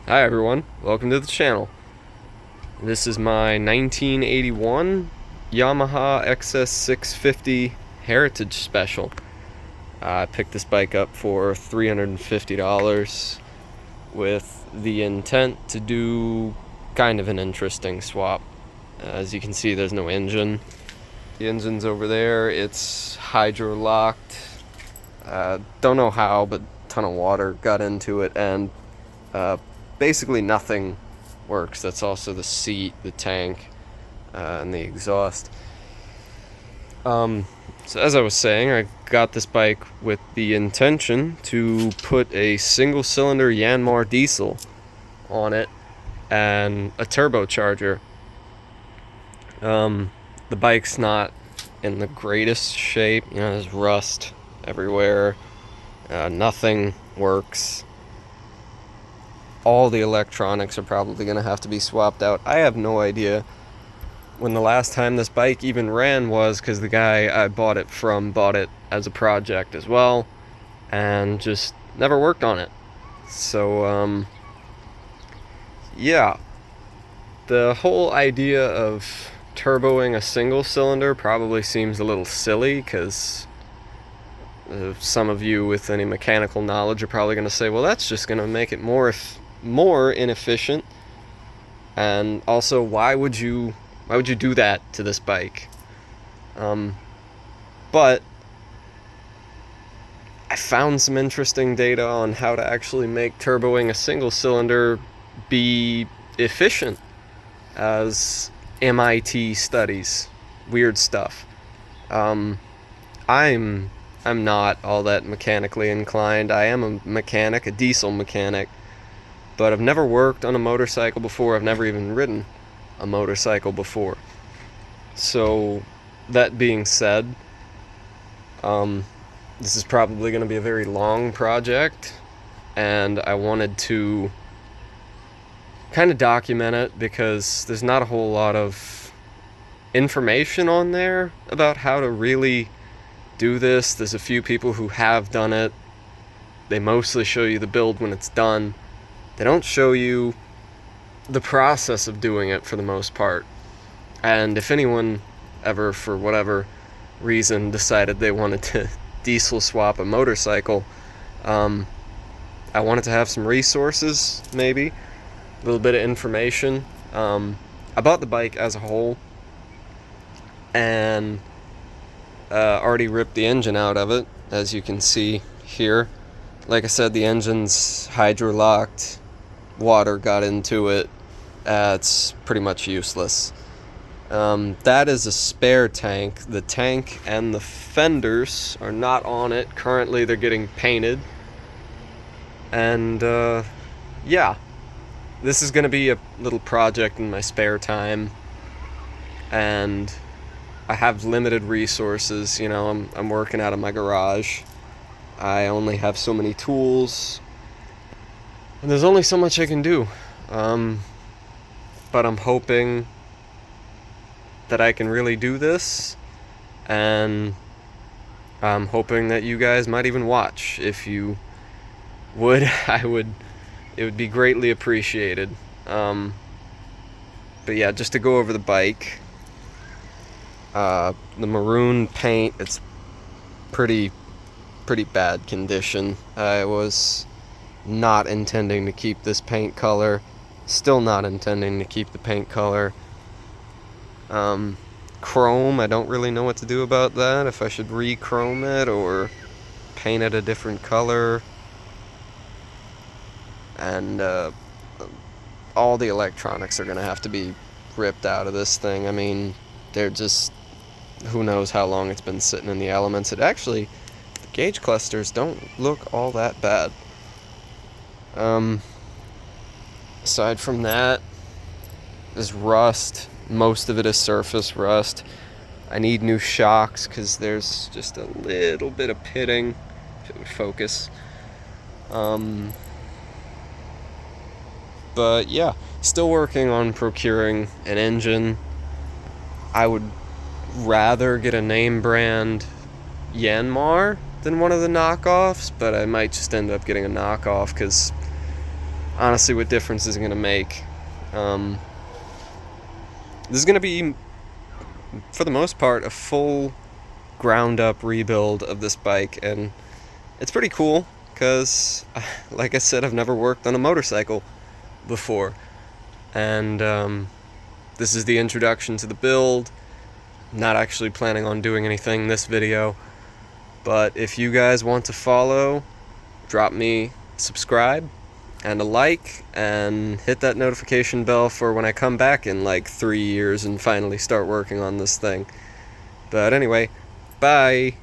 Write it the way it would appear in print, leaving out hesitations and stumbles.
Hi everyone, welcome to the channel. This is my 1981 Yamaha Xs650 Heritage Special. I picked this bike up for $350 with the intent to do kind of an interesting swap. As you can see, there's no engine. The engine's over there, it's hydro-locked. Don't know how, but a ton of water got into it, and basically nothing works. That's also the seat, the tank, and the exhaust. So as I was saying, I got this bike with the intention to put a single-cylinder Yanmar diesel on it and a turbocharger. The bike's not in the greatest shape. There's rust everywhere. Nothing works. All the electronics are probably going to have to be swapped out. I have no idea when the last time this bike even ran was, because the guy I bought it from bought it as a project as well and just never worked on it. So yeah, the whole idea of turboing a single cylinder probably seems a little silly, because some of you with any mechanical knowledge are probably going to say, well, that's just going to make it more inefficient. And also, why would you do that to this bike? But I found some interesting data on how to actually make turboing a single cylinder be efficient, as MIT studies. Weird stuff. I'm not all that mechanically inclined. I am a mechanic, a diesel mechanic, but I've never worked on a motorcycle before. I've never even ridden a motorcycle before. So, that being said, this is probably going to be a very long project, and I wanted to kind of document it because there's not a whole lot of information on there about how to really do this. There's a few people who have done it. They mostly show you the build when it's done. They don't show you the process of doing it for the most part. And if anyone ever, for whatever reason, decided they wanted to diesel swap a motorcycle, I wanted to have some resources, maybe a little bit of information. I bought the bike as a whole and already ripped the engine out of it, as you can see here. Like I said, the engine's hydro-locked. Water got into it. It's pretty much useless. That is a spare tank. The tank and the fenders are not on it. Currently, they're getting painted. And, yeah. This is going to be a little project in my spare time. And I have limited resources. I'm working out of my garage. I only have so many tools. And there's only so much I can do. But I'm hoping that I can really do this, and I'm hoping that you guys might even watch. If you would, it would be greatly appreciated. But yeah, just to go over the bike, the maroon paint, it's pretty bad condition. I was not intending to keep this paint color. Still not intending to keep the paint color. Chrome, I don't really know what to do about that. If I should re-chrome it or paint it a different color. And all the electronics are going to have to be ripped out of this thing. I mean, they're just, who knows how long it's been sitting in the elements. The gauge clusters don't look all that bad. Aside from that, there's rust. Most of it is surface rust. I need new shocks because there's just a little bit of pitting, if it would focus. But yeah, still working on procuring an engine. I would rather get a name brand Yanmar than one of the knockoffs, but I might just end up getting a knockoff because honestly what difference is it going to make. This is going to be, for the most part, a full ground up rebuild of this bike, and it's pretty cool because, like I said, I've never worked on a motorcycle before, and this is the introduction to the build. Not actually planning on doing anything in this video, but if you guys want to follow, drop me subscribe and a like, and hit that notification bell for when I come back in like 3 years and finally start working on this thing. But anyway, bye!